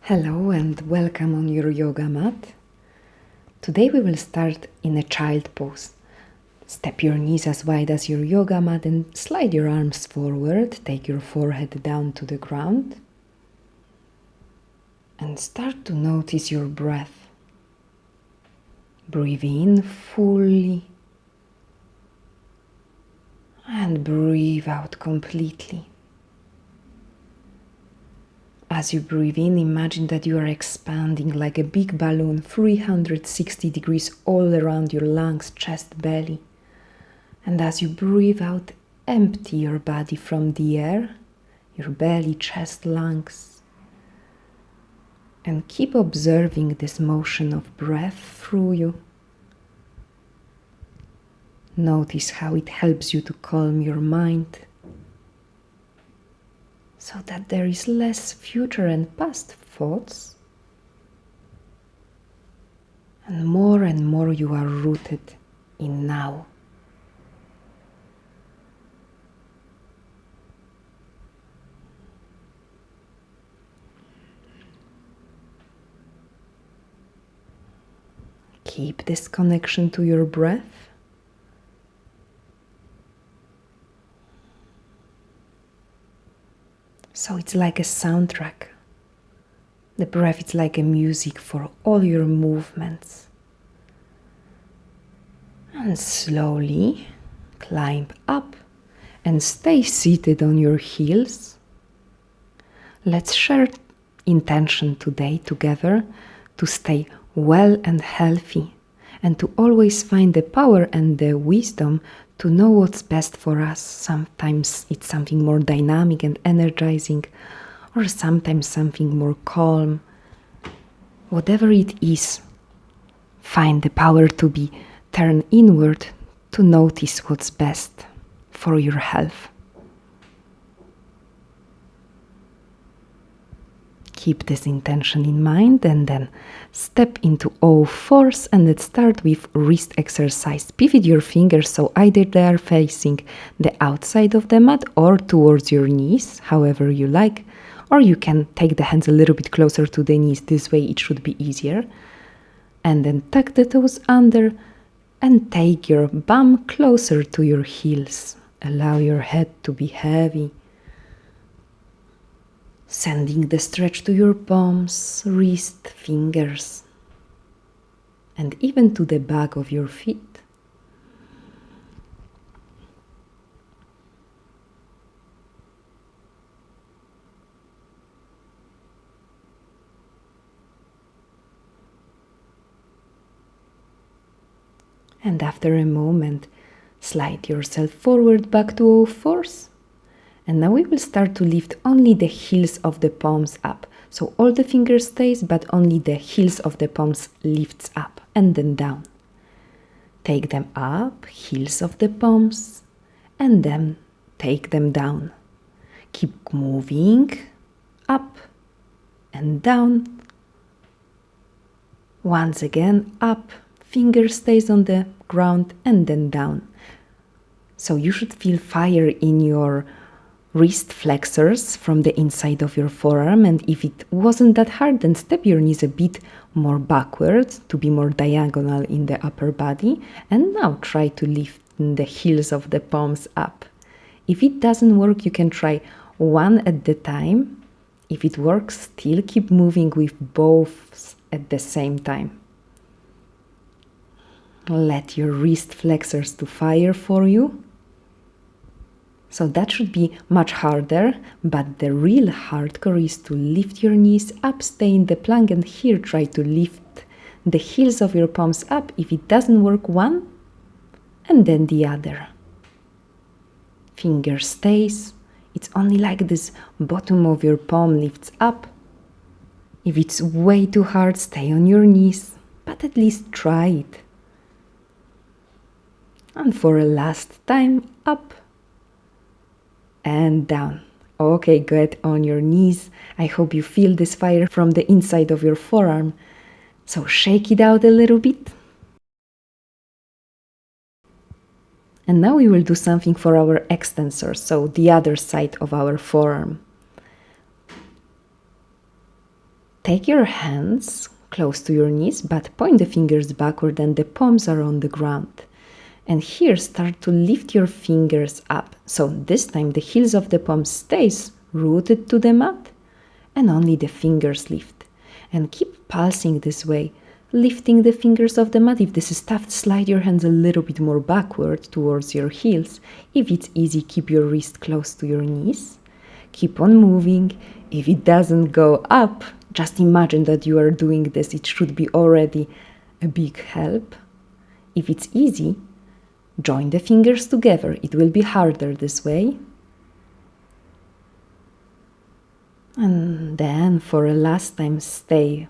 Hello and welcome on your yoga mat. Today we will start in a child pose. Step your knees as wide as your yoga mat and slide your arms forward. Take your forehead down to the ground. And start to notice your breath. Breathe in fully. And breathe out completely. As you breathe in, imagine that you are expanding like a big balloon 360 degrees all around your lungs, chest, belly. And as you breathe out, empty your body from the air, your belly, chest, lungs. And keep observing this motion of breath through you. Notice how it helps you to calm your mind, so that there is less future and past thoughts, and more you are rooted in now. Keep this connection to your breath. So it's like a soundtrack. The breath is like a music for all your movements. And slowly climb up and stay seated on your heels. Let's share intention today together to stay well and healthy, and to always find the power and the wisdom to know what's best for us. Sometimes it's something more dynamic and energizing, or sometimes something more calm. Whatever it is, find the power to be turned inward to notice what's best for your health. Keep this intention in mind and then step into all fours, and let's start with wrist exercise. Pivot your fingers so either they are facing the outside of the mat or towards your knees, however you like, or you can take the hands a little bit closer to the knees. This way it should be easier. And then tuck the toes under and take your bum closer to your heels. Allow your head to be heavy. Sending the stretch to your palms, wrist, fingers, and even to the back of your feet. And after a moment, slide yourself forward back to all fours. And now we will start to lift only the heels of the palms up. So all the fingers stays, but only the heels of the palms lifts up and then down. Take them up, heels of the palms, and then take them down. Keep moving up and down. Once again, up, finger stays on the ground and then down. So you should feel fire in your wrist flexors from the inside of your forearm, and if it wasn't that hard, then step your knees a bit more backwards to be more diagonal in the upper body, and now try to lift the heels of the palms up. If it doesn't work, you can try one at the time. If it works, still keep moving with both at the same time. Let your wrist flexors to fire for you. So that should be much harder, but the real hardcore is to lift your knees up, stay in the plank, and here try to lift the heels of your palms up. If it doesn't work, one, and then the other. Finger stays. It's only like this bottom of your palm lifts up. If it's way too hard, stay on your knees, but at least try it. And for a last time, up and down. Okay, get on your knees. I hope you feel this fire from the inside of your forearm. So shake it out a little bit. And now we will do something for our extensors, so the other side of our forearm. Take your hands close to your knees, but point the fingers backward and the palms are on the ground. And here start to lift your fingers up. So this time the heels of the palms stays rooted to the mat and only the fingers lift. And keep pulsing this way, lifting the fingers of the mat. If this is tough, slide your hands a little bit more backward towards your heels. If it's easy, keep your wrist close to your knees. Keep on moving. If it doesn't go up, just imagine that you are doing this. It should be already a big help. If it's easy, join the fingers together. It will be harder this way. And then for a last time, stay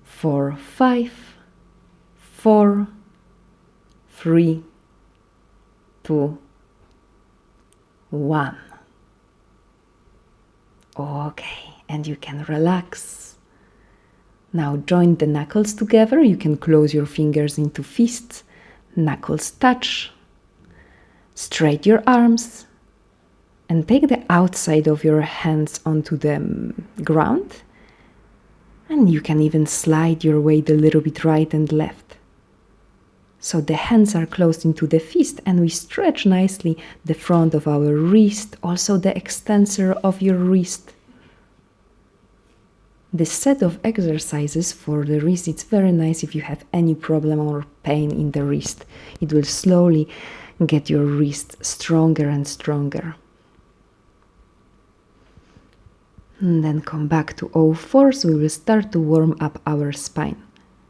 for 5, 4, 3, 2, 1. Okay, and you can relax. Now join the knuckles together. You can close your fingers into fists. Knuckles touch. Straight your arms. And take the outside of your hands onto the ground. And you can even slide your weight a little bit right and left. So the hands are closed into the fist and we stretch nicely the front of our wrist, also the extensor of your wrist. This set of exercises for the wrist, it's very nice if you have any problem or pain in the wrist. It will slowly get your wrist stronger and stronger. And then come back to all fours. We will start to warm up our spine.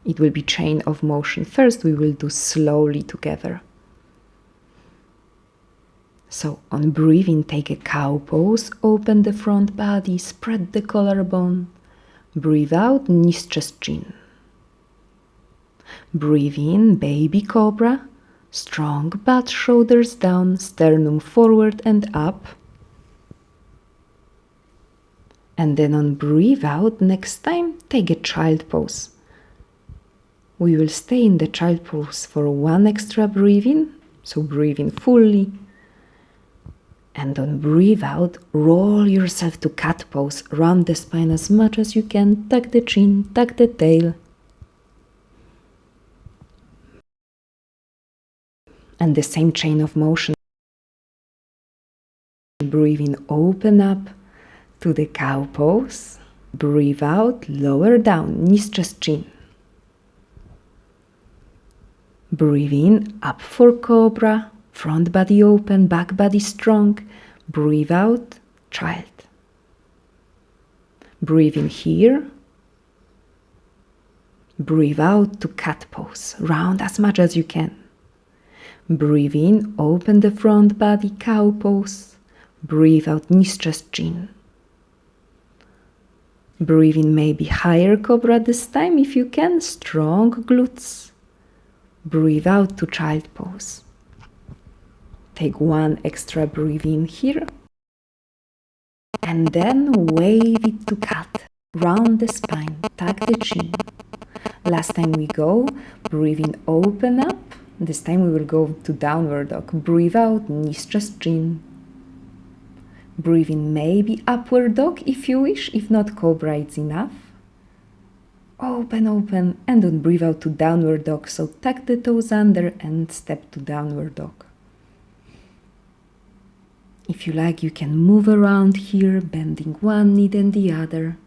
It will be chain of motion. First we will do slowly together. So on breathing, take a cow pose, open the front body, spread the collarbone. Breathe out, knees, chest, chin. Breathe in, baby cobra, strong butt, shoulders down, sternum forward and up. And then on breathe out, next time, take a child pose. We will stay in the child pose for one extra breathe in, so breathe in fully. And on breathe out, roll yourself to cat pose. Round the spine as much as you can, tuck the chin, tuck the tail. And the same chain of motion. Breathe in, open up to the cow pose. Breathe out, lower down, knees, chest, chin. Breathe in, up for cobra, front body open, back body strong. Breathe out, child. Breathe in here. Breathe out to cat pose, round as much as you can. Breathe in, open the front body, cow pose. Breathe out, knees, chest, chin. Breathe in, maybe higher cobra this time if you can, strong glutes. Breathe out to child pose. Take one extra breath in here. And then wave it to cat. Round the spine, tuck the chin. Last time we go, breathe in, open up. This time we will go to downward dog. Breathe out, knees, chest, chin. Breathe in, maybe upward dog if you wish. If not, cobra, it's enough. Open, open, and then breathe out to downward dog. So tuck the toes under and step to downward dog. If you like, you can move around here, bending one knee and the other.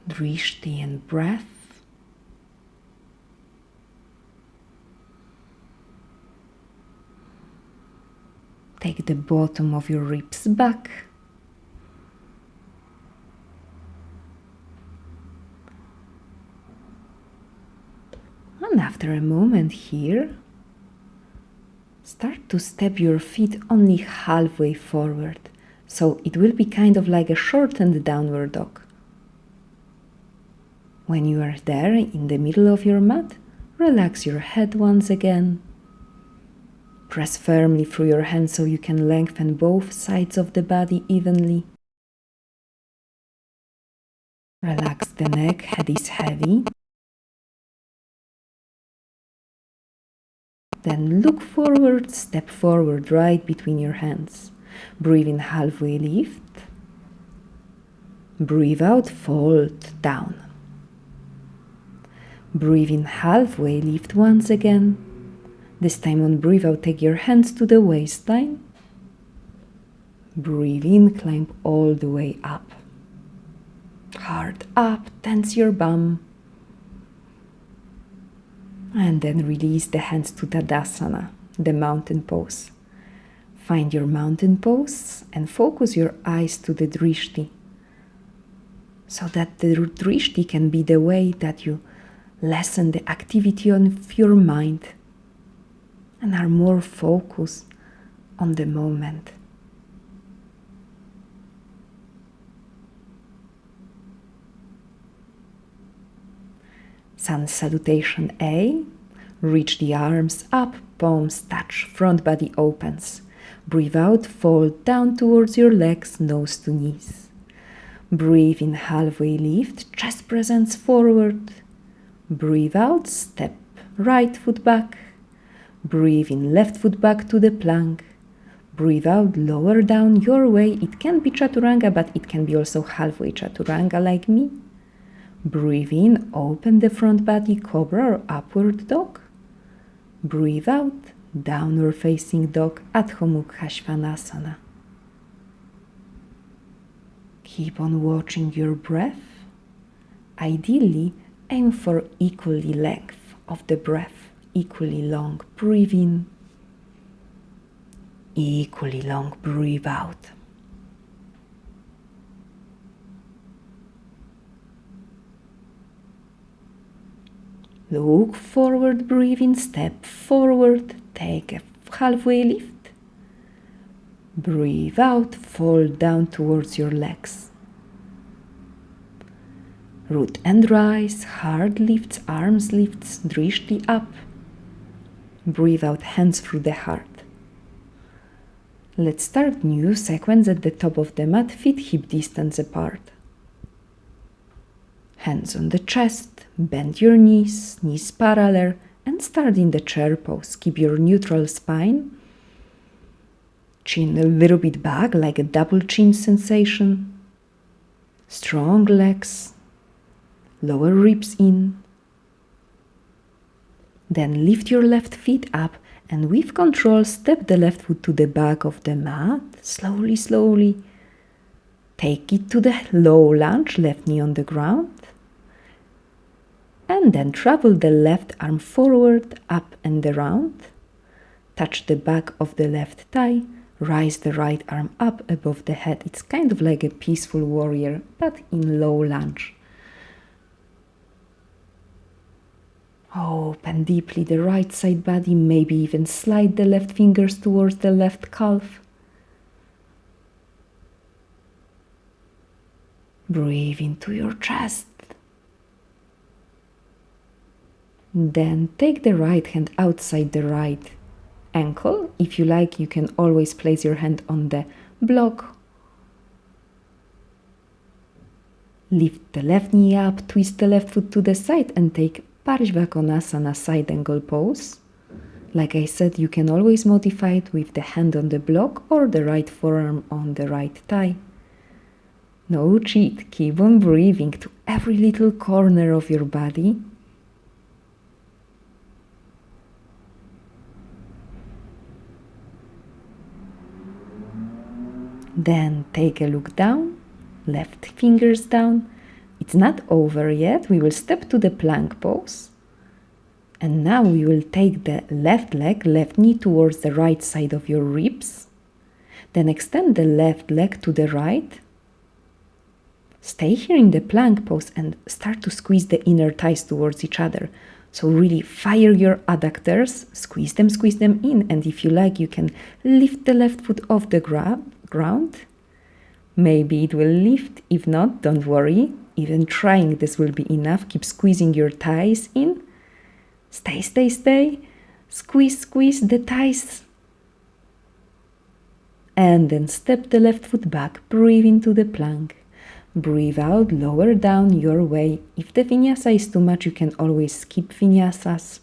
Drishti and breath. Take the bottom of your ribs back. And after a moment here, start to step your feet only halfway forward. So it will be kind of like a shortened downward dog. When you are there in the middle of your mat, relax your head once again. Press firmly through your hands so you can lengthen both sides of the body evenly. Relax the neck, head is heavy. Then look forward, step forward right between your hands. Breathe in, halfway lift. Breathe out, fold down. Breathe in halfway, lift once again. This time on breathe out, take your hands to the waistline. Breathe in, climb all the way up. Heart up, tense your bum. And then release the hands to Tadasana, the mountain pose. Find your mountain pose and focus your eyes to the drishti, so that the drishti can be the way that you lessen the activity of your mind and are more focused on the moment. Sun salutation A. Reach the arms up, palms touch, front body opens. Breathe out, fold down towards your legs, nose to knees. Breathe in, halfway lift, chest presents forward. Breathe out, step right foot back. Breathe in, left foot back to the plank. Breathe out, lower down your way. It can be chaturanga, but it can be also halfway chaturanga like me. Breathe in, open the front body, cobra or upward dog. Breathe out, downward facing dog, Adho Mukha Svanasana. Keep on watching your breath. Ideally, aim for equally length of the breath, equally long. Breathe in, equally long. Breathe out. Look forward, breathe in, step forward, take a halfway lift. Breathe out, fall down towards your legs. Root and rise, heart lifts, arms lifts, drishti up. Breathe out, hands through the heart. Let's start new sequence at the top of the mat, feet hip distance apart. Hands on the chest, bend your knees, knees parallel, and start in the chair pose. Keep your neutral spine. Chin a little bit back, like a double chin sensation. Strong legs, lower ribs in. Then lift your left feet up and with control step the left foot to the back of the mat. Slowly, slowly. Take it to the low lunge, left knee on the ground. And then travel the left arm forward, up and around. Touch the back of the left thigh. Rise the right arm up above the head. It's kind of like a peaceful warrior, but in low lunge. Open deeply the right side body. Maybe even slide the left fingers towards the left calf. Breathe into your chest. Then take the right hand outside the right ankle. If you like, you can always place your hand on the block. Lift the left knee up, twist the left foot to the side and take Parshvakonasana side angle pose. Like I said, you can always modify it with the hand on the block or the right forearm on the right thigh. No cheat, keep on breathing to every little corner of your body. Then take a look down, left fingers down. It's not over yet. We will step to the plank pose. And now we will take the left leg, left knee towards the right side of your ribs. Then extend the left leg to the right. Stay here in the plank pose and start to squeeze the inner thighs towards each other. So really fire your adductors, squeeze them in. And if you like, you can lift the left foot off the ground. Maybe it will lift. If not, don't worry. Even trying this will be enough. Keep squeezing your thighs in. Stay, stay, stay. Squeeze, squeeze the thighs. And then step the left foot back. Breathe into the plank. Breathe out, lower down your way. If the vinyasa is too much, you can always skip vinyasas.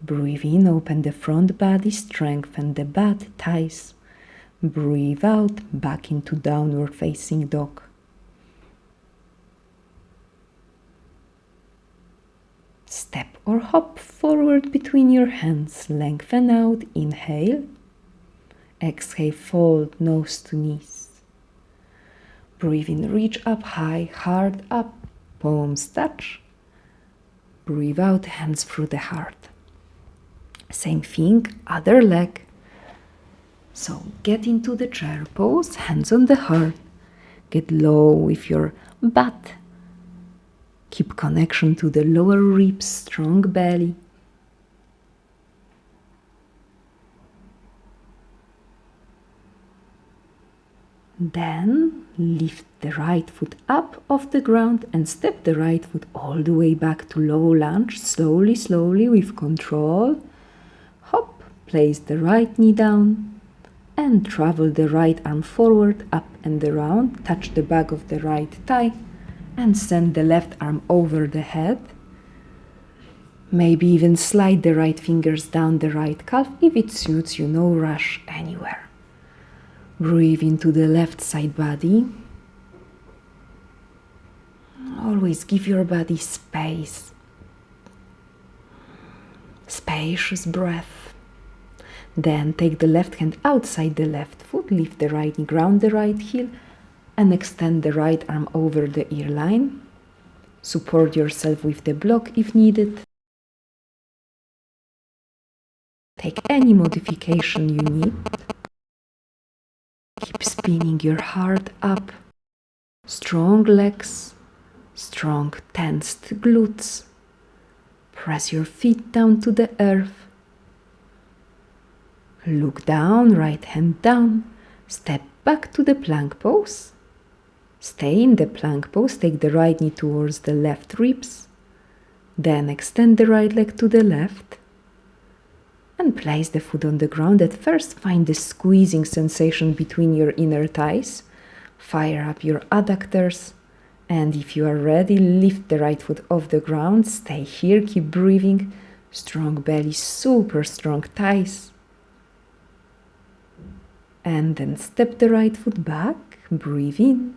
Breathe in, open the front body, strengthen the butt, thighs. Breathe out, back into downward facing dog. or hop forward between your hands. Lengthen out, inhale. Exhale, fold nose to knees. Breathe in, reach up high, heart up, palms touch. Breathe out, hands through the heart. Same thing, other leg. So get into the chair pose, hands on the heart. Get low with your butt. Keep connection to the lower ribs, strong belly. Then lift the right foot up off the ground and step the right foot all the way back to low lunge. Slowly, slowly, with control. Hop, place the right knee down and travel the right arm forward, up and around. Touch the back of the right thigh and send the left arm over the head. Maybe even slide the right fingers down the right calf if it suits you, no rush anywhere. Breathe into the left side body. Always give your body space. Spacious breath. Then take the left hand outside the left foot, lift the right knee, ground the right heel, and extend the right arm over the ear line. Support yourself with the block if needed. Take any modification you need. Keep spinning your heart up. Strong legs, strong tensed glutes. Press your feet down to the earth. Look down, right hand down. Step back to the plank pose. Stay in the plank pose, take the right knee towards the left ribs. Then extend the right leg to the left. And place the foot on the ground. At first, find the squeezing sensation between your inner thighs. Fire up your adductors. And if you are ready, lift the right foot off the ground. Stay here, keep breathing. Strong belly, super strong thighs. And then step the right foot back. Breathe in.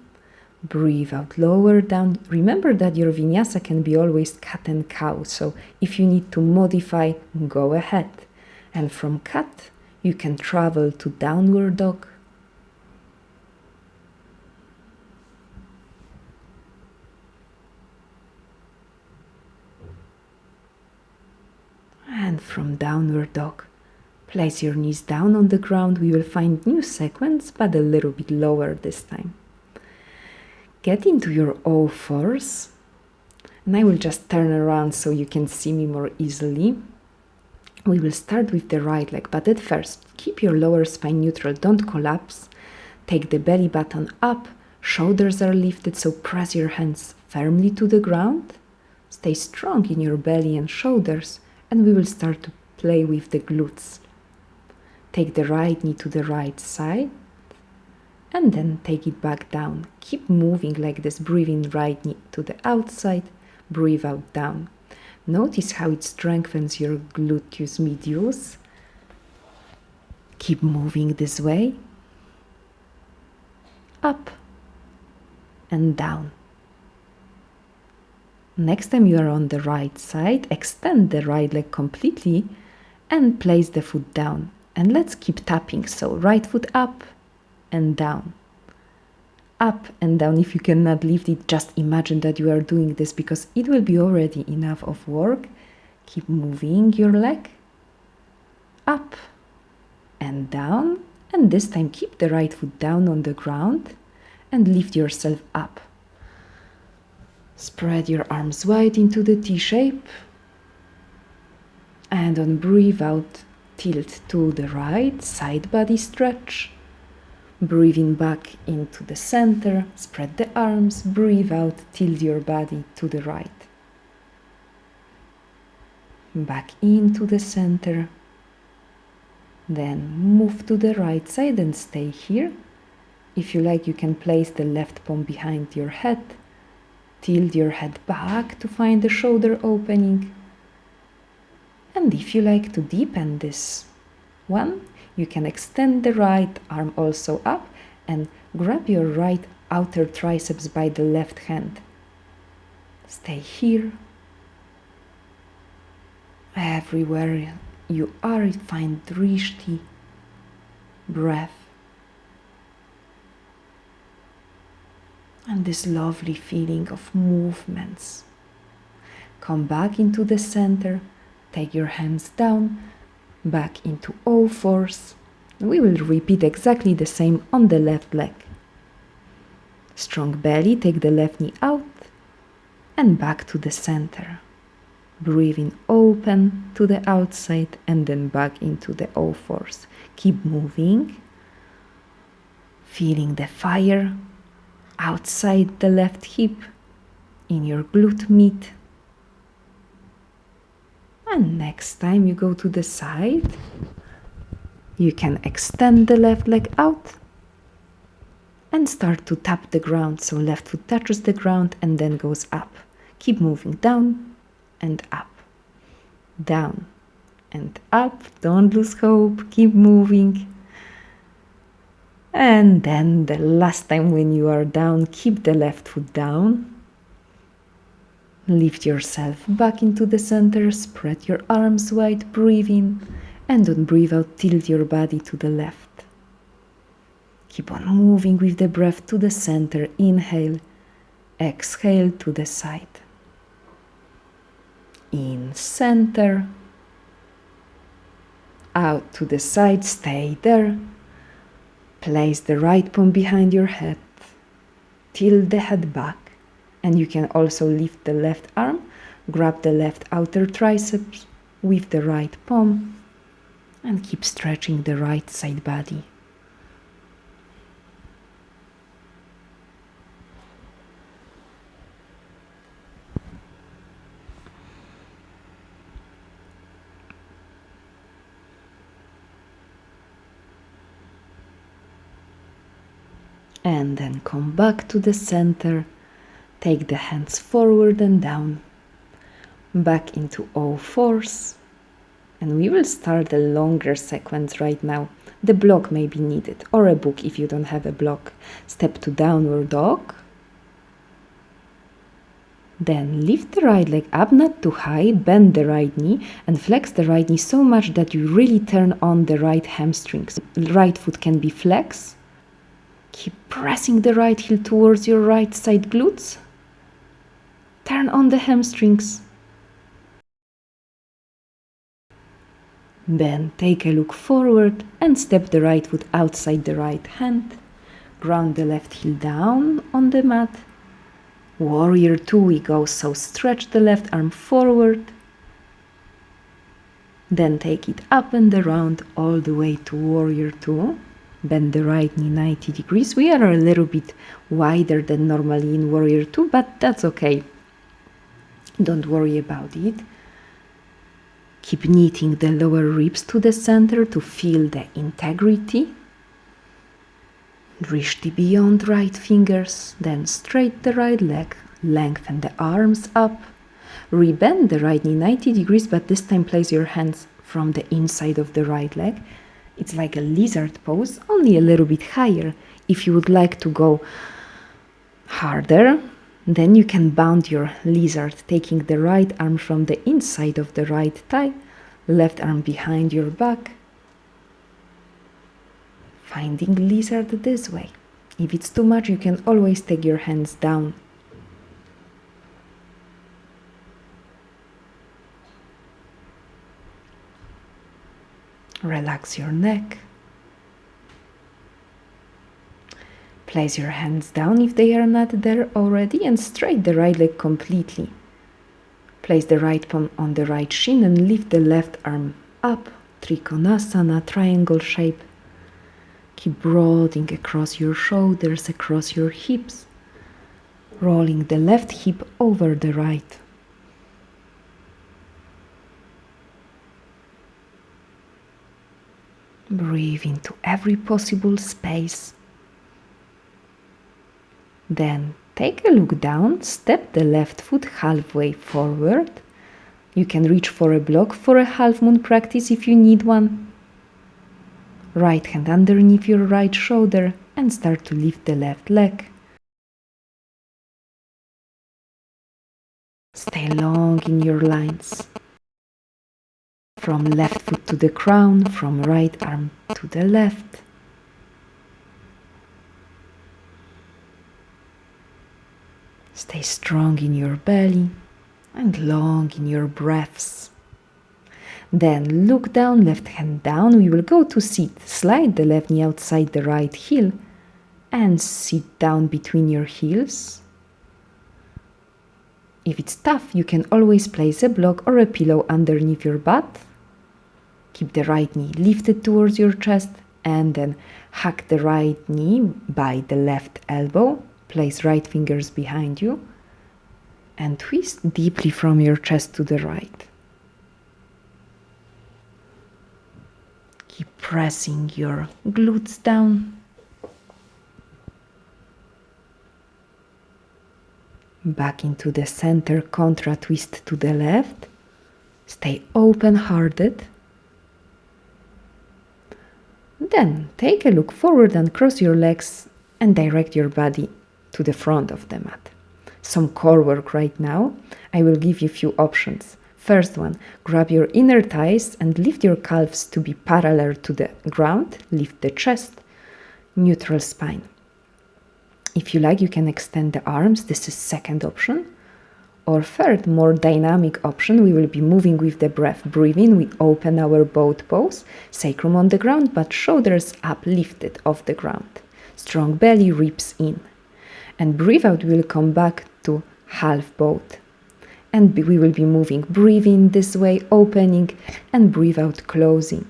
Breathe out, lower down. Remember that your vinyasa can be always cat and cow. So if you need to modify, go ahead. And from cat, you can travel to downward dog. And from downward dog, place your knees down on the ground. We will find new sequence, but a little bit lower this time. Get into your all fours. And I will just turn around so you can see me more easily. We will start with the right leg, but at first, keep your lower spine neutral, don't collapse. Take the belly button up, shoulders are lifted, so press your hands firmly to the ground. Stay strong in your belly and shoulders, and we will start to play with the glutes. Take the right knee to the right side, and then take it back down. Keep moving like this, breathing right knee to the outside, breathe out down. Notice how it strengthens your gluteus medius. Keep moving this way. Up and down. Next time you are on the right side, extend the right leg completely and place the foot down. And let's keep tapping. So right foot up and down. Up and down. If you cannot lift it, just imagine that you are doing this because it will be already enough of work. Keep moving your leg. Up and down. And this time keep the right foot down on the ground and lift yourself up. Spread your arms wide into the T shape. And on breathe out, tilt to the right, side body stretch. Breathing back into the center, spread the arms, breathe out, tilt your body to the right. Back into the center. Then move to the right side and stay here. If you like, you can place the left palm behind your head. Tilt your head back to find the shoulder opening. And if you like to deepen this one, you can extend the right arm also up and grab your right outer triceps by the left hand. Stay here. Everywhere you are, find drishti, breath, and this lovely feeling of movements. Come back into the center, take your hands down, back into all fours. We will repeat exactly the same on the left leg. Strong belly, take the left knee out and back to the center. Breathing open to the outside and then back into the all fours. Keep moving, feeling the fire outside the left hip, in your glute med. And next time you go to the side, you can extend the left leg out and start to tap the ground. So left foot touches the ground and then goes up. Keep moving down and up, down and up. Don't lose hope. Keep moving. And then the last time when you are down, keep the left foot down. Lift yourself back into the center, spread your arms wide, breathe in, and on breathe out, tilt your body to the left. Keep on moving with the breath to the center. Inhale, exhale to the side. In center, out to the side, stay there. Place the right palm behind your head, tilt the head back, and you can also lift the left arm, grab the left outer triceps with the right palm, and keep stretching the right side body. And then come back to the center, take the hands forward and down, back into all fours, and we will start a longer sequence right now. The block may be needed, or a book if you don't have a block. Step to downward dog, then lift the right leg up, not too high, bend the right knee and flex the right knee so much that you really turn on the right hamstrings. Right foot can be flexed. Keep pressing the right heel towards your right side glutes. Turn on the hamstrings. Then take a look forward and step the right foot outside the right hand. Ground the left heel down on the mat. Warrior 2 we go, so stretch the left arm forward. Then take it up and around all the way to Warrior 2. Bend the right knee 90 degrees. We are a little bit wider than normally in Warrior 2, but that's okay. Don't worry about it. Keep knitting the lower ribs to the center to feel the integrity. Drishti beyond right fingers. Then straight the right leg. Lengthen the arms up. Rebend the right knee 90 degrees, but this time place your hands from the inside of the right leg. It's like a lizard pose, only a little bit higher. If you would like to go harder, then you can bound your lizard, taking the right arm from the inside of the right thigh, left arm behind your back. Finding lizard this way. If it's too much, you can always take your hands down. Relax your neck. Place your hands down if they are not there already and straight the right leg completely. Place the right palm on the right shin and lift the left arm up. Trikonasana, triangle shape. Keep broadening across your shoulders, across your hips. Rolling the left hip over the right. Breathe into every possible space. Then take a look down, step the left foot halfway forward. You can reach for a block for a half moon practice if you need one. Right hand underneath your right shoulder and start to lift the left leg. Stay long in your lines. From left foot to the ground, from right arm to the left. Stay strong in your belly and long in your breaths. Then look down, left hand down. We will go to sit. Slide the left knee outside the right heel and sit down between your heels. If it's tough, you can always place a block or a pillow underneath your butt. Keep the right knee lifted towards your chest and then hug the right knee by the left elbow. Place right fingers behind you and twist deeply from your chest to the right. Keep pressing your glutes down. Back into the center, contra twist to the left. Stay open-hearted. Then take a look forward and cross your legs and direct your body to the front of the mat. Some core work right now. I will give you a few options. First one, grab your inner thighs and lift your calves to be parallel to the ground. Lift the chest, neutral spine. If you like, you can extend the arms. This is second option. Or third, more dynamic option, we will be moving with the breath. Breathe in, we open our boat pose, sacrum on the ground, but shoulders up, lifted off the ground. Strong belly, ribs in. And breathe out, we will come back to half boat. And we will be moving. Breathe in this way, opening, and breathe out, closing.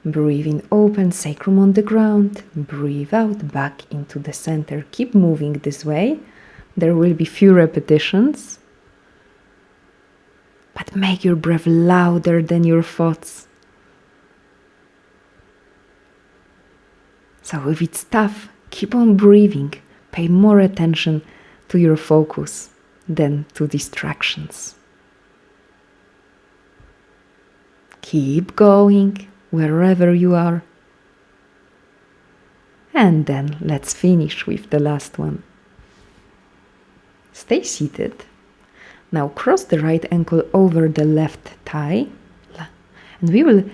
Breathe in, open, sacrum on the ground. Breathe out, back into the center. Keep moving this way. There will be few repetitions. But make your breath louder than your thoughts. So if it's tough, keep on breathing. Pay more attention to your focus than to distractions. Keep going wherever you are. And then let's finish with the last one. Stay seated. Now cross the right ankle over the left thigh. And we will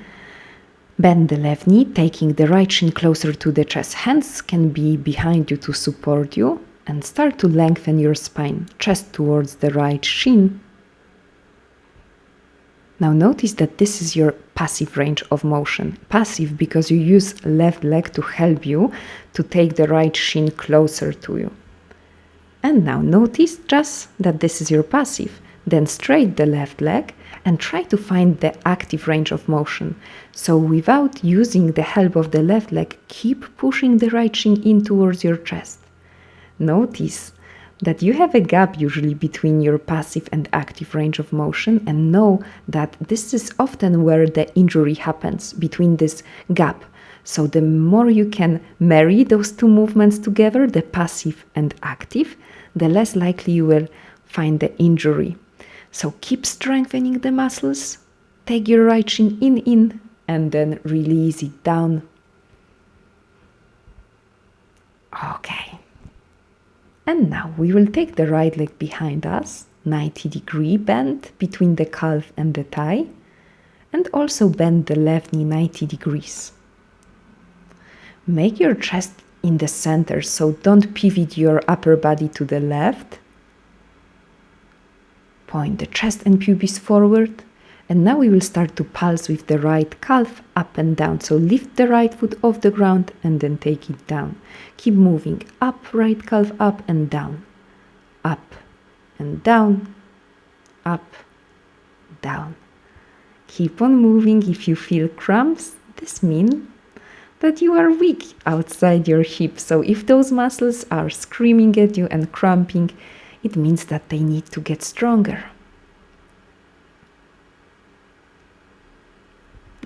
bend the left knee, taking the right shin closer to the chest. Hands can be behind you to support you. And start to lengthen your spine, chest towards the right shin. Now notice that this is your passive range of motion. Passive because you use left leg to help you to take the right shin closer to you. And now notice just that this is your passive. Then straight the left leg and try to find the active range of motion. So without using the help of the left leg, keep pushing the right shin in towards your chest. Notice that you have a gap usually between your passive and active range of motion, and know that this is often where the injury happens, between this gap. So the more you can marry those two movements together, the passive and active, the less likely you will find the injury. So keep strengthening the muscles, take your right shin in, and then release it down. Okay. And now we will take the right leg behind us, 90-degree bend between the calf and the thigh, and also bend the left knee 90 degrees. Make your chest in the center, so don't pivot your upper body to the left. Point the chest and pubis forward. And now we will start to pulse with the right calf up and down. So lift the right foot off the ground and then take it down. Keep moving up, right calf up and down. Up and down. Up, down. Keep on moving. If you feel cramps, this means that you are weak outside your hip. So if those muscles are screaming at you and cramping, it means that they need to get stronger.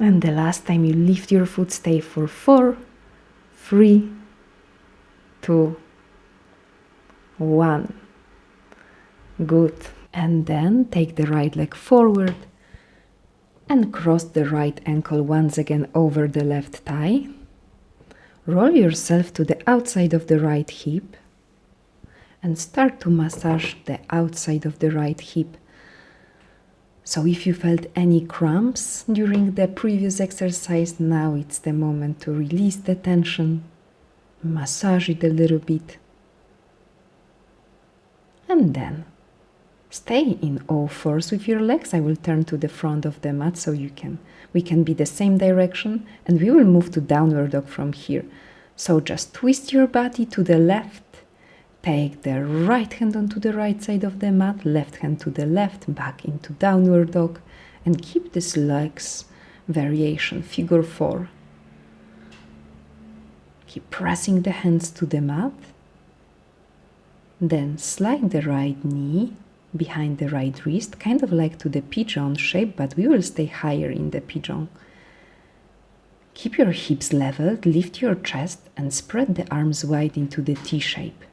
And the last time you lift your foot, stay for 4, 3, 2, 1. Good. And then take the right leg forward and cross the right ankle once again over the left thigh. Roll yourself to the outside of the right hip and start to massage the outside of the right hip So if you felt any cramps during the previous exercise, now it's the moment to release the tension, massage it a little bit, and then stay in all fours with your legs. I will turn to the front of the mat so we can be the same direction, and we will move to downward dog from here. So just twist your body to the left, take the right hand onto the right side of the mat, left hand to the left, back into downward dog, and keep this legs variation, figure 4. Keep pressing the hands to the mat, then slide the right knee behind the right wrist, kind of like to the pigeon shape, but we will stay higher in the pigeon. Keep your hips leveled, lift your chest, and spread the arms wide into the T shape.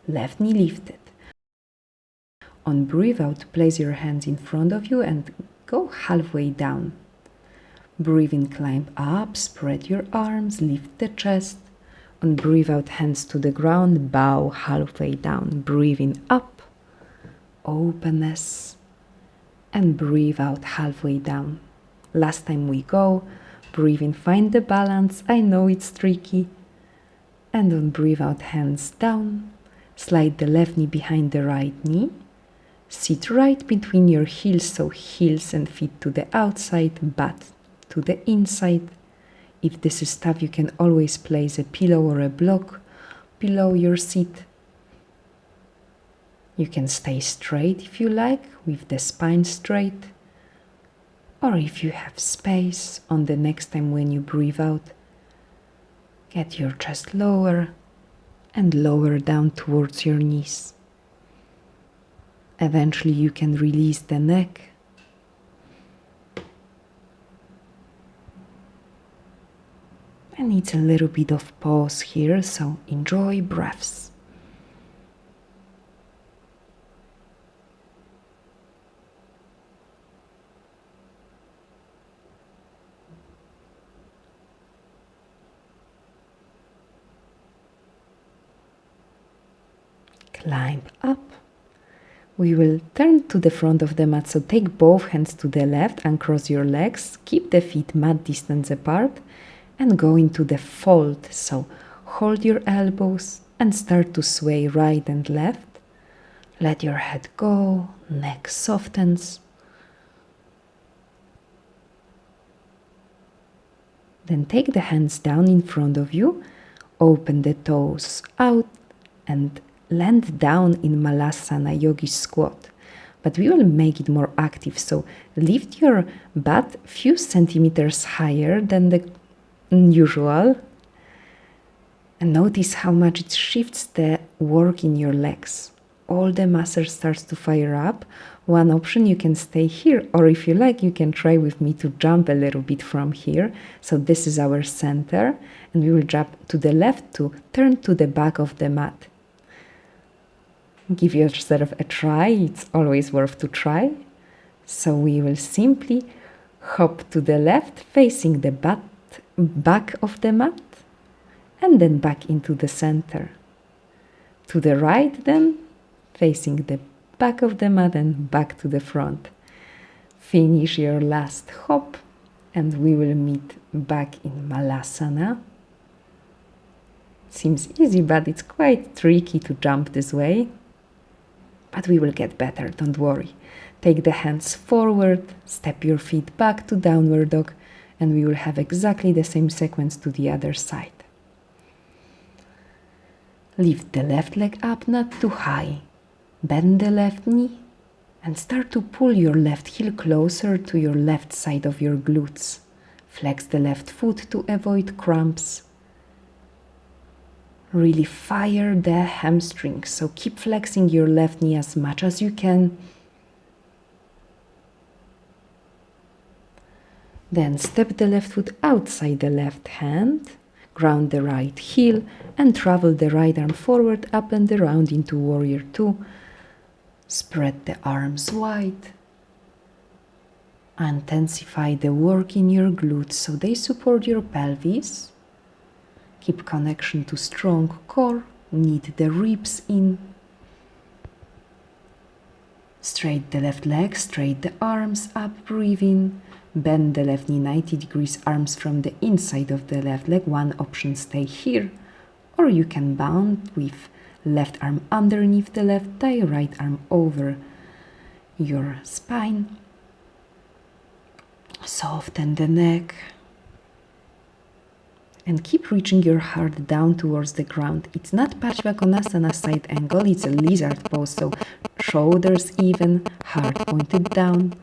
Left knee lifted. On breathe out, place your hands in front of you and go halfway down. Breathe in, climb up, spread your arms, lift the chest. On breathe out, hands to the ground, bow halfway down. Breathe in up, openness, and breathe out halfway down. Last time we go, breathe in, find the balance. I know it's tricky. And on breathe out, hands down. Slide the left knee behind the right knee. Sit right between your heels, so heels and feet to the outside, butt to the inside. If this is tough, you can always place a pillow or a block below your seat. You can stay straight if you like, with the spine straight. Or if you have space, on the next time when you breathe out, get your chest lower and lower down towards your knees. Eventually you can release the neck. And it's a little bit of pause here, so enjoy breaths. Climb up. We will turn to the front of the mat, so take both hands to the left, uncross your legs, keep the feet mat distance apart, and go into the fold. So hold your elbows and start to sway right and left. Let your head go, neck softens. Then take the hands down in front of you, open the toes out, and land down in Malasana Yogi Squat. But we will make it more active, so lift your butt a few centimeters higher than the usual, and notice how much it shifts the work in your legs. All the muscles starts to fire up. One option, you can stay here, or if you like, you can try with me to jump a little bit from here. So this is our center, and we will jump to the left to turn to the back of the mat. Give yourself a try, it's always worth to try. So we will simply hop to the left, facing the back of the mat, and then back into the center. To the right then, facing the back of the mat and back to the front. Finish your last hop, and we will meet back in Malasana. Seems easy, but it's quite tricky to jump this way. But we will get better, don't worry. Take the hands forward, step your feet back to downward dog, and we will have exactly the same sequence to the other side. Lift the left leg up, not too high. Bend the left knee and start to pull your left heel closer to your left side of your glutes. Flex the left foot to avoid cramps. Really fire the hamstrings, so keep flexing your left knee as much as you can. Then step the left foot outside the left hand, ground the right heel, and travel the right arm forward, up and around into Warrior 2. Spread the arms wide. Intensify the work in your glutes so they support your pelvis. Keep connection to strong core, knead the ribs in. Straight the left leg, straight the arms up, breathe in. Bend the left knee 90 degrees, arms from the inside of the left leg. One option, stay here. Or you can bound with left arm underneath the left thigh, right arm over your spine. Soften the neck. And keep reaching your heart down towards the ground. It's not Parsvakonasana side angle, it's a lizard pose, so shoulders even, heart pointed down.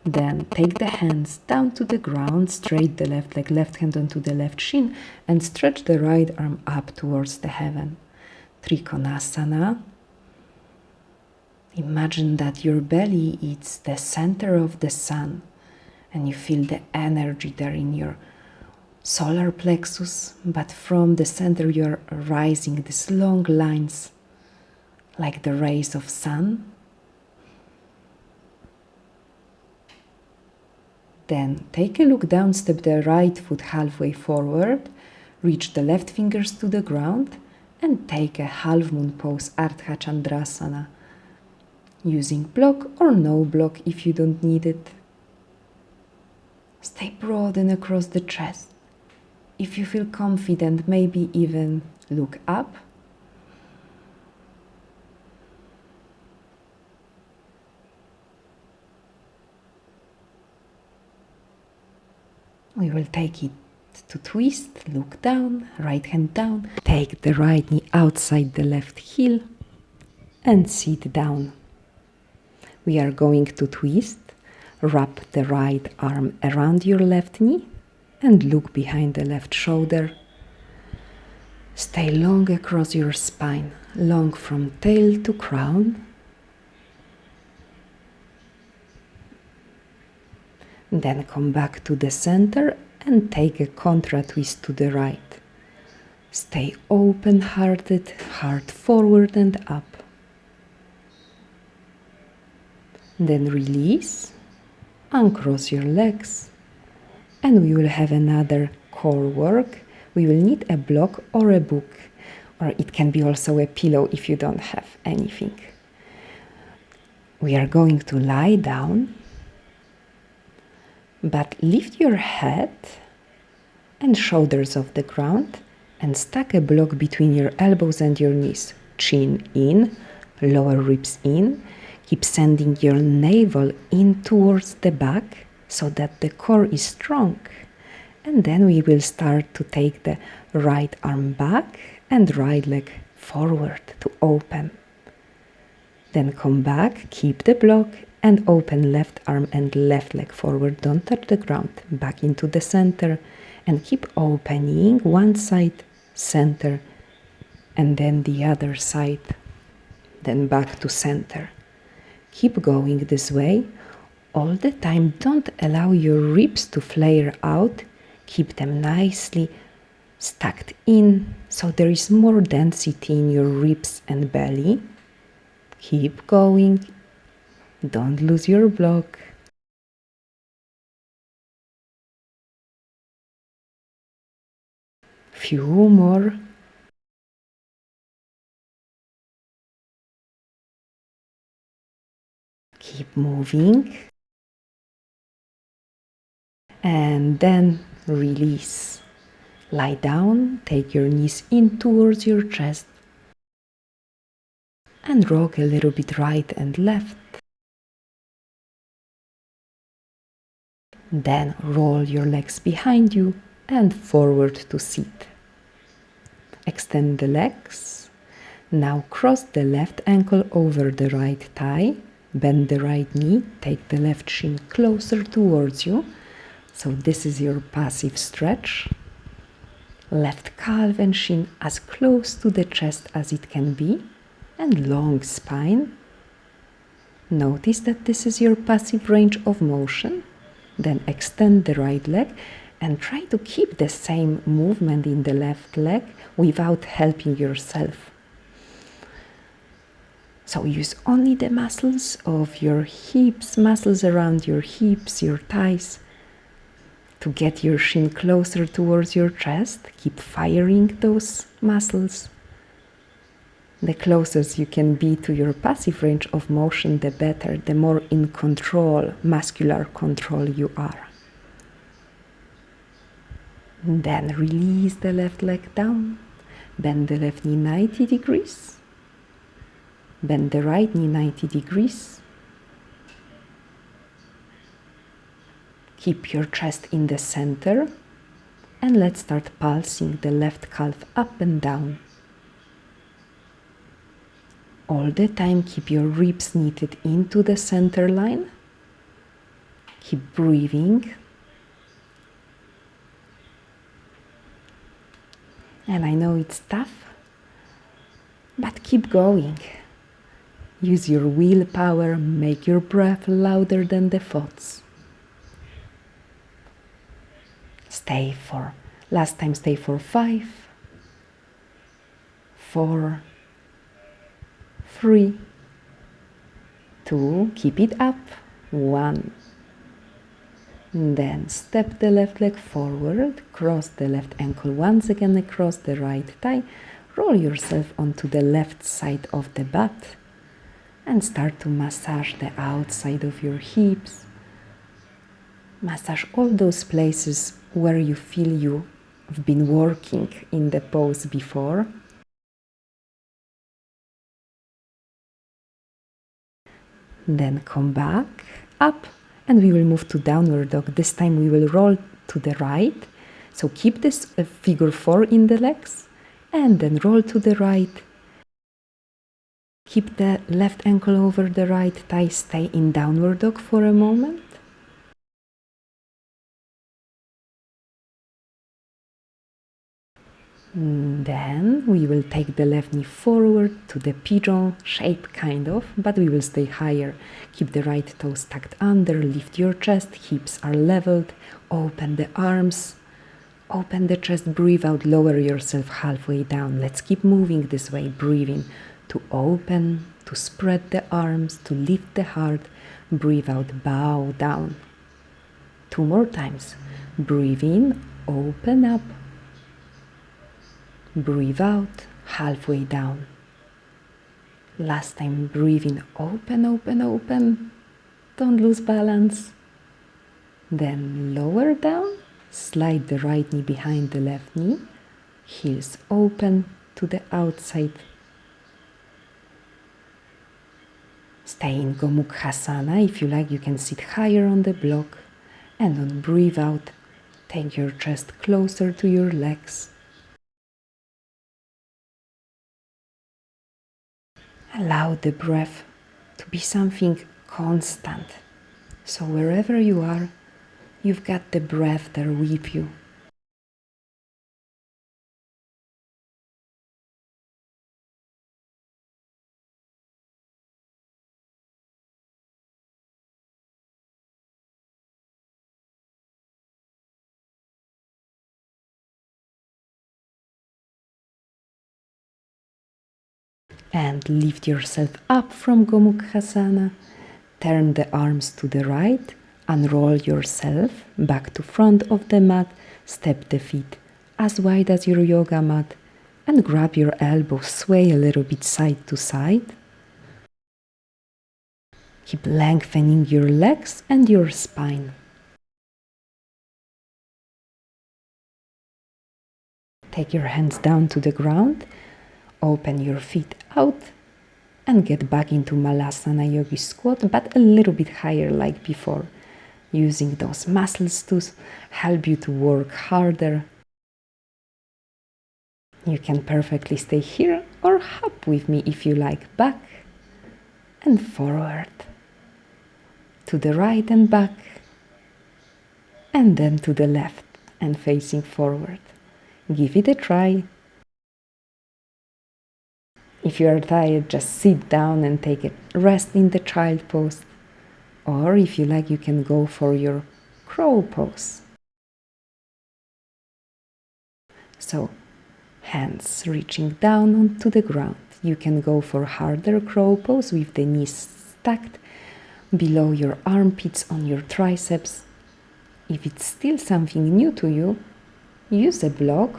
Then take the hands down to the ground, straight the left leg, left hand onto the left shin, and stretch the right arm up towards the heaven. Trikonasana. Imagine that your belly is the center of the sun, and you feel the energy there in your solar plexus, but from the center you're rising these long lines like the rays of sun. Then take a look down, step the right foot halfway forward, reach the left fingers to the ground, and take a half moon pose, Ardha Chandrasana, using block or no block if you don't need it. Stay broad and across the chest. If you feel confident, maybe even look up. We will take it to twist, look down, right hand down. Take the right knee outside the left heel and sit down. We are going to twist. Wrap the right arm around your left knee and look behind the left shoulder. Stay long across your spine, long from tail to crown. Then come back to the center and take a contra twist to the right. Stay open-hearted, heart forward and up. Then release, uncross your legs, and we will have another core work. We will need a block or a book, or it can be also a pillow if you don't have anything. We are going to lie down, but lift your head and shoulders off the ground and stack a block between your elbows and your knees. Chin in, lower ribs in. Keep sending your navel in towards the back so that the core is strong. And then we will start to take the right arm back and right leg forward to open. Then come back, keep the block, and open left arm and left leg forward. Don't touch the ground. Back into the center and keep opening one side, center, and then the other side. Then back to center. Keep going this way all the time. Don't allow your ribs to flare out. Keep them nicely stacked in so there is more density in your ribs and belly. Keep going. Don't lose your block. Few more. Keep moving. And then release. Lie down, take your knees in towards your chest and rock a little bit right and left. Then roll your legs behind you and forward to sit. Extend the legs. Now cross the left ankle over the right thigh. Bend the right knee. Take the left shin closer towards you. So this is your passive stretch. Left calf and shin as close to the chest as it can be. And long spine. Notice that this is your passive range of motion. Then extend the right leg and try to keep the same movement in the left leg without helping yourself. So use only the muscles of your hips, muscles around your hips, your thighs, to get your shin closer towards your chest. Keep firing those muscles. The closer you can be to your passive range of motion, the better, the more in control, muscular control you are. Then release the left leg down, bend the left knee 90 degrees, bend the right knee 90 degrees. Keep your chest in the center, and let's start pulsing the left calf up and down. All the time keep your ribs knitted into the center line. Keep breathing. And I know it's tough, but keep going. Use your willpower, make your breath louder than the thoughts. Stay for 5, 4, 3, 2, keep it up, 1. Then step the left leg forward, cross the left ankle once again across the right thigh, roll yourself onto the left side of the butt and start to massage the outside of your hips. Massage all those places where you feel you've been working in the pose before. Then come back, up, and we will move to downward dog. This time we will roll to the right. So keep this figure 4 in the legs, and then roll to the right. Keep the left ankle over the right thigh, stay in downward dog for a moment. Then we will take the left knee forward to the pigeon shape kind of, but we will stay higher. Keep the right toes tucked under, lift your chest, hips are leveled, open the arms, open the chest, breathe out, lower yourself halfway down. Let's keep moving this way, breathing to open, to spread the arms, to lift the heart, breathe out, bow down. 2 more times, breathe in, open up. Breathe out, halfway down. Last time, breathe in, open, open, open. Don't lose balance. Then lower down, slide the right knee behind the left knee, heels open to the outside. Stay in Gomukhasana. If you like, you can sit higher on the block. And on breathe out, take your chest closer to your legs. Allow the breath to be something constant. So wherever you are, you've got the breath there with you. And lift yourself up from Gomukhasana. Turn the arms to the right. Unroll yourself back to front of the mat. Step the feet as wide as your yoga mat. And grab your elbows. Sway a little bit side to side. Keep lengthening your legs and your spine. Take your hands down to the ground. Open your feet out and get back into Malasana Yogi squat, but a little bit higher like before, using those muscles to help you to work harder. You can perfectly stay here or hop with me if you like, back and forward, to the right and back, and then to the left and facing forward. Give it a try. If you are tired, just sit down and take a rest in the child pose. Or if you like, you can go for your crow pose. So, hands reaching down onto the ground. You can go for harder crow pose with the knees stacked below your armpits on your triceps. If it's still something new to you, use a block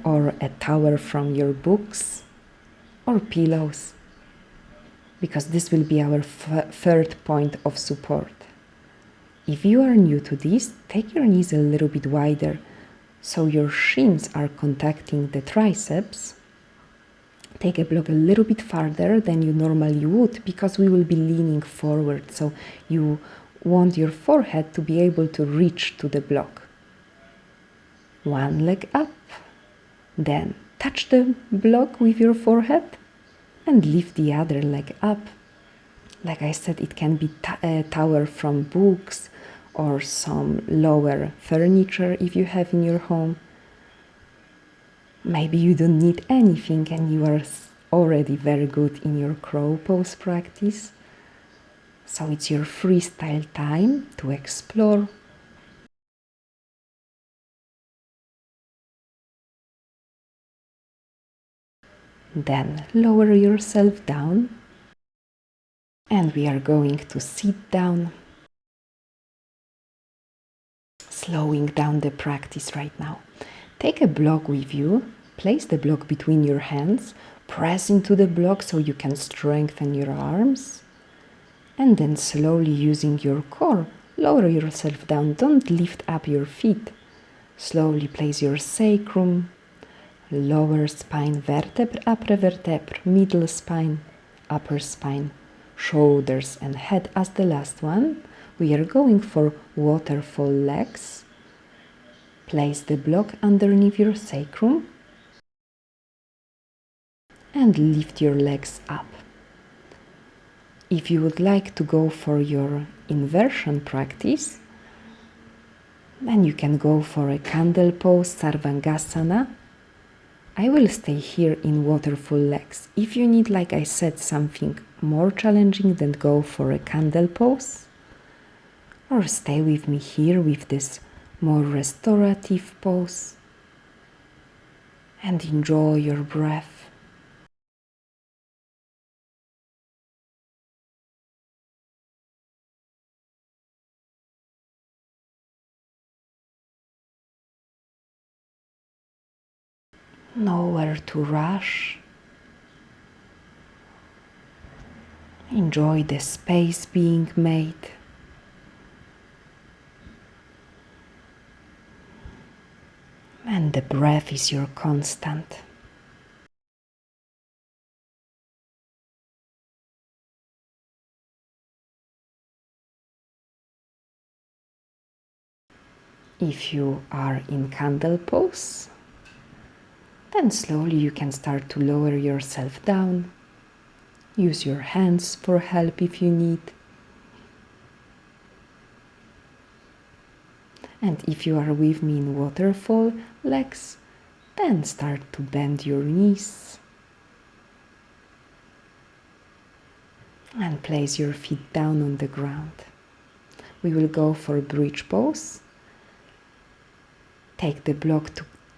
or a tower from your books. or pillows, because this will be our third point of support. If you are new to this, take your knees a little bit wider so your shins are contacting the triceps. Take a block a little bit farther than you normally would, because we will be leaning forward, so you want your forehead to be able to reach to the block. One leg up, then touch the block with your forehead and lift the other leg up. Like I said, it can be a tower from books or some lower furniture if you have in your home. Maybe you don't need anything and you are already very good in your crow pose practice. So it's your freestyle time to explore. Then lower yourself down. And we are going to sit down. Slowing down the practice right now. Take a block with you, place the block between your hands, press into the block so you can strengthen your arms, and then slowly using your core, lower yourself down. Don't lift up your feet. Slowly place your sacrum, lower spine, vertebra, upper vertebra, middle spine, upper spine, shoulders and head as the last one. We are going for waterfall legs. Place the block underneath your sacrum and lift your legs up. If you would like to go for your inversion practice, then you can go for a candle pose, Sarvangasana. I will stay here in waterfall legs. If you need, like I said, something more challenging, then go for a candle pose. Or stay with me here with this more restorative pose and enjoy your breath. Nowhere to rush. Enjoy the space being made. And the breath is your constant. If you are in candle pose, then slowly you can start to lower yourself down. Use your hands for help if you need. And if you are with me in waterfall legs, then start to bend your knees. And place your feet down on the ground. We will go for bridge pose. Take the block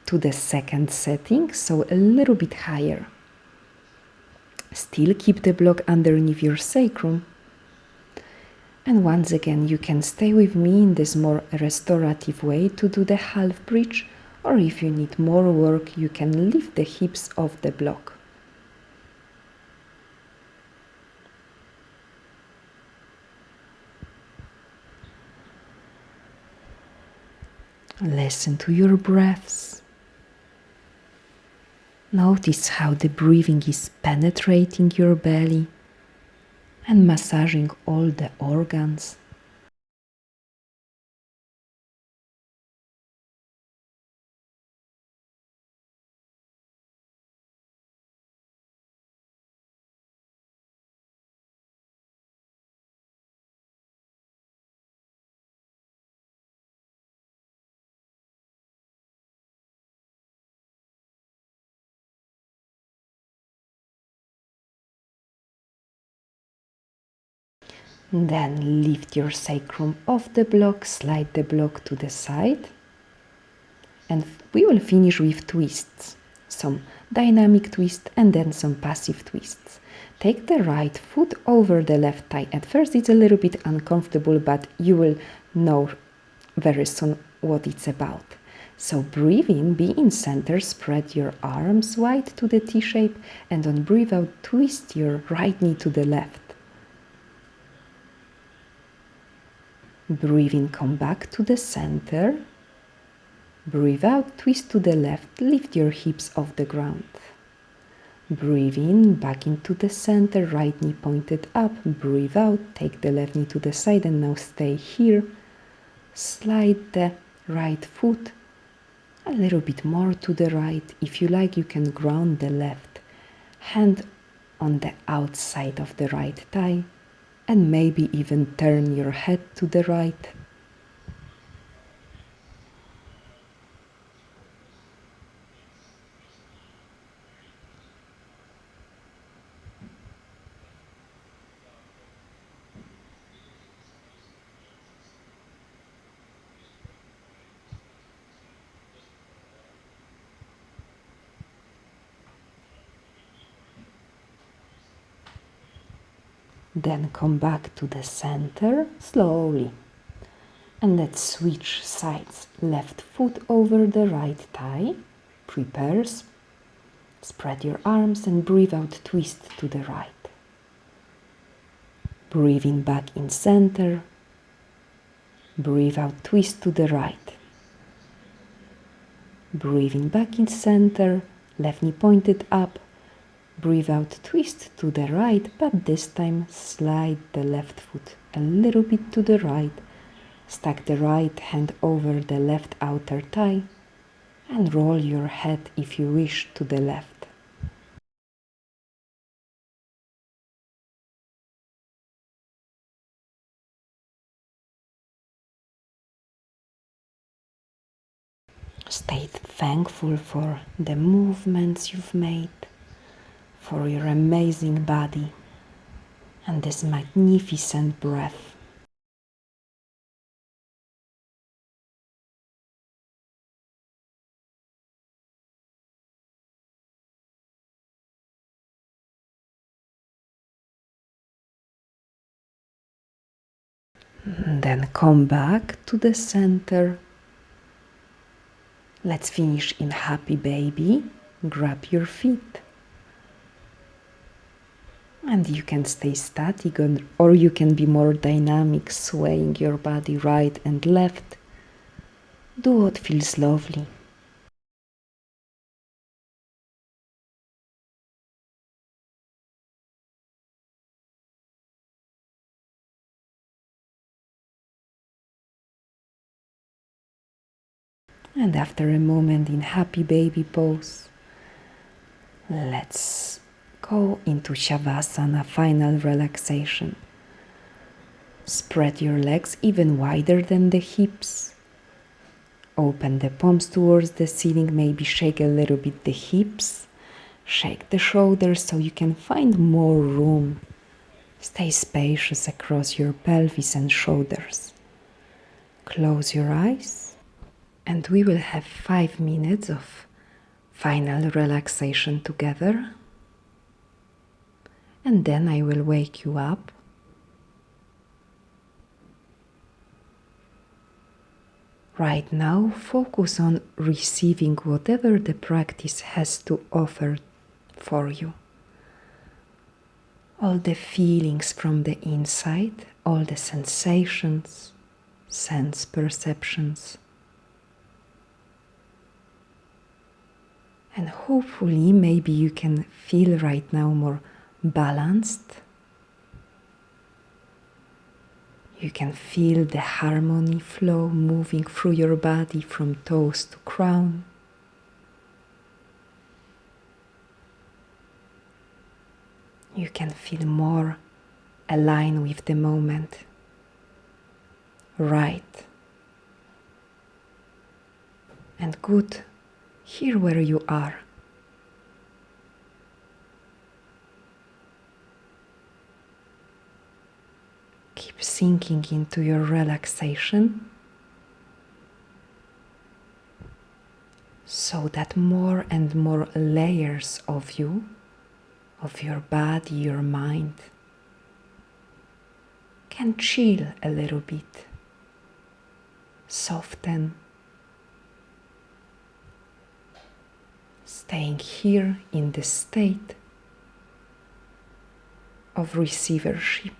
to the second setting, so a little bit higher. Still keep the block underneath your sacrum. And once again, you can stay with me in this more restorative way to do the half bridge, or if you need more work, you can lift the hips off the block. Listen to your breaths. Notice how the breathing is penetrating your belly and massaging all the organs. Then lift your sacrum off the block, slide the block to the side, and we will finish with twists. Some dynamic twist and then some passive twists. Take the right foot over the left thigh. At first it's a little bit uncomfortable, but you will know very soon what it's about. So breathe in, be in center, spread your arms wide to the T shape, and on breathe out, twist your right knee to the left. Breathe in, come back to the center. Breathe out, twist to the left, lift your hips off the ground. Breathe in, back into the center, right knee pointed up. Breathe out, take the left knee to the side, and now stay here. Slide the right foot a little bit more to the right. If you like, you can ground the left hand on the outside of the right thigh, and maybe even turn your head to the right. Then come back to the center slowly. And let's switch sides. Left foot over the right thigh. Prepare. Spread your arms and breathe out, twist to the right. Breathe in, back in center. Breathe out, twist to the right. Breathe in, back in center. Left knee pointed up. Breathe out, twist to the right, but this time slide the left foot a little bit to the right. Stack the right hand over the left outer thigh and roll your head, if you wish, to the left. Stay thankful for the movements you've made, for your amazing body and this magnificent breath. Then come back to the center. Let's finish in happy baby. Grab your feet. And you can stay static, or you can be more dynamic, swaying your body right and left. Do what feels lovely. And after a moment in happy baby pose, let's go into Shavasana, final relaxation. Spread your legs even wider than the hips. Open the palms towards the ceiling, maybe shake a little bit the hips. Shake the shoulders so you can find more room. Stay spacious across your pelvis and shoulders. Close your eyes, and we will have 5 minutes of final relaxation together. And then I will wake you up. Right now, focus on receiving whatever the practice has to offer for you. All the feelings from the inside, all the sensations, sense perceptions. And hopefully, maybe you can feel right now more balanced. You can feel the harmony flow moving through your body from toes to crown. You can feel more aligned with the moment. Right. And good here where you are. Keep sinking into your relaxation so that more and more layers of you, of your body, your mind, can chill a little bit, soften, staying here in the state of receivership.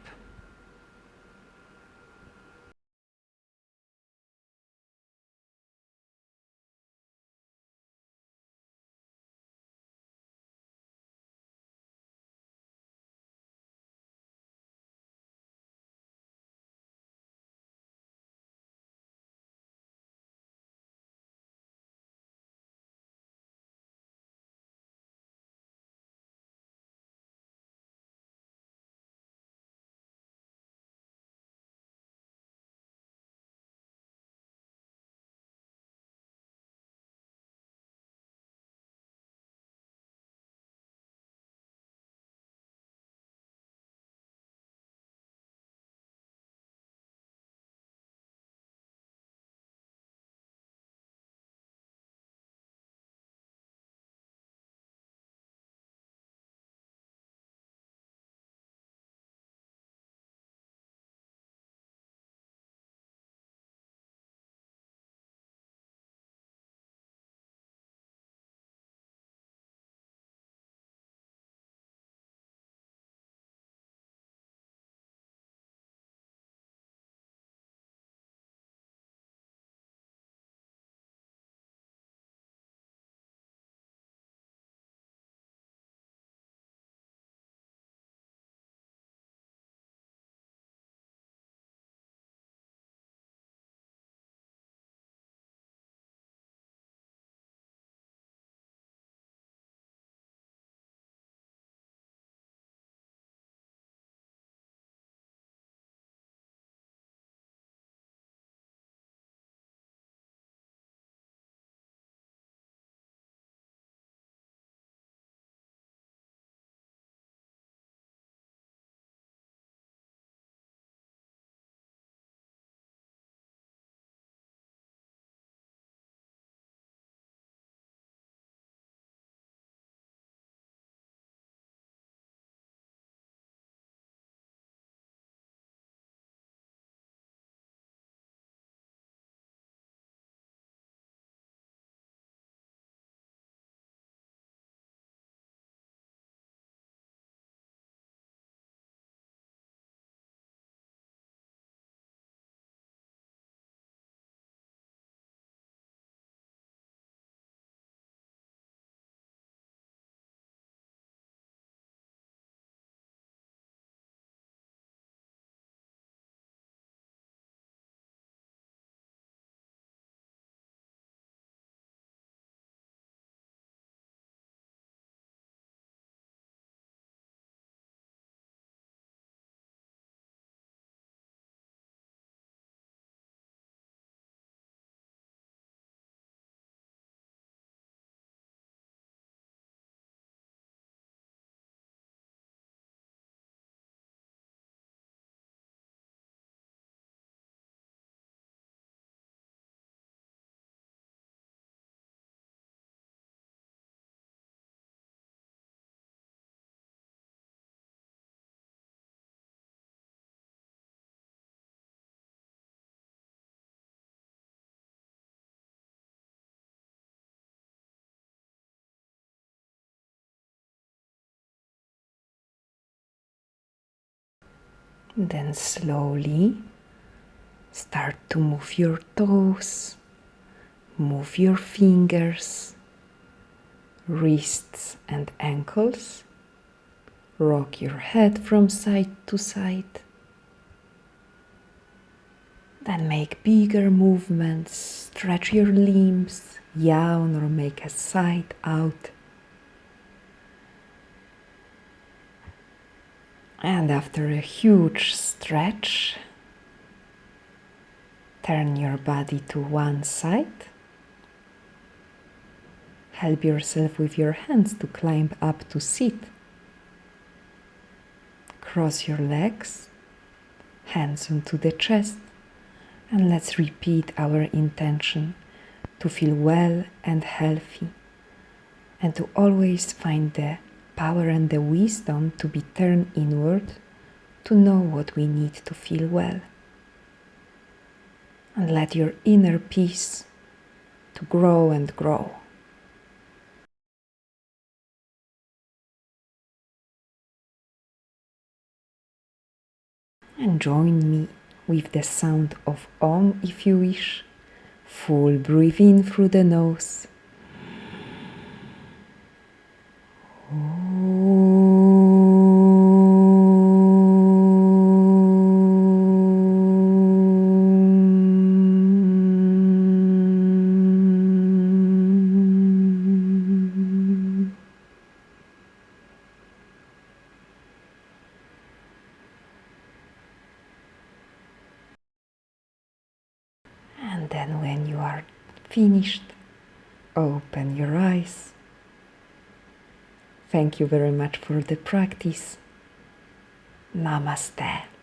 Then slowly start to move your toes, move your fingers, wrists and ankles. Rock your head from side to side. Then make bigger movements, stretch your limbs, yawn or make a side out. And after a huge stretch, turn your body to one side. Help yourself with your hands to climb up to sit. Cross your legs, hands onto the chest, and let's repeat our intention to feel well and healthy, and to always find the power and the wisdom to be turned inward to know what we need to feel well. And let your inner peace to grow and grow. And join me with the sound of Om if you wish. Full breathe in through the nose. And then when you are finished, open your eyes. Thank you very much for the practice. Namaste.